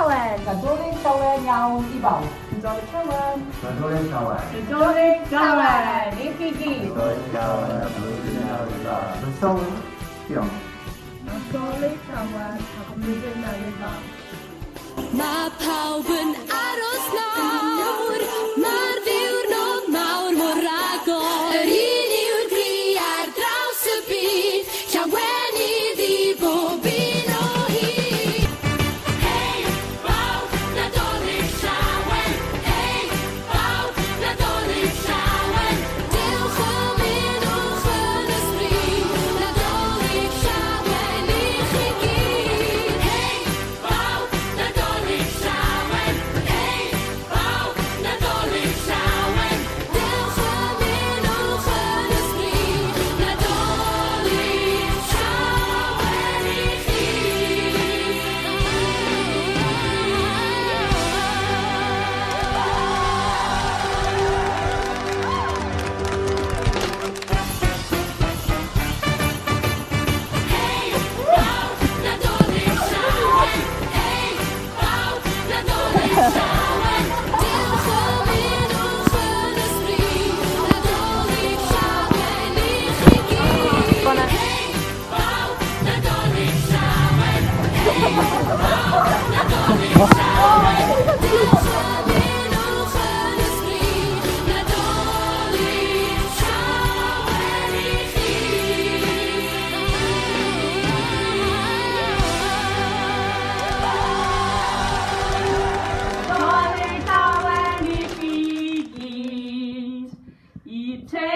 Shawen. Nadolig Shawen yaong ibaw. Nadolig Shawen. Nadolig Shawen. Nadolig Shawen. Ikiki. Nadolig Shawen. Nadolig Shawen. Nadolig Shawen. Nadolig Shawen. Ma pawb yn aros nawr, mae'r ddiwrnod mawr mor agor. Yr un yw'r gri ar draws y byd, llawen iddi bob un o hyd. Hei, bawb, Nadolig Llawen. Hei, bawb, Nadolig Llawen. Dewch ymunwch yn ysbryd, Nadolig Llawen i chi gyd. Hei, bawb, Nadolig Llawen. Hei, bawb, Nadolig Llawen. Dewch ymunwch yn ysbryd, Nadolig Llawen i chi. Hei, bawb, Nadolig Llawen. Hei, bawb, Nadolig Llawen. Dewch ymunwch yn ysbryd, Nadolig Llawen i chi gyd. Hei, bawb, Nadolig Llawen. Hei, bawb, Nadolig Llawen. Dewch ymunwch yn ysbryd, Nadolig Llawen i chi. Nadolig Llawen i chi gyd. I te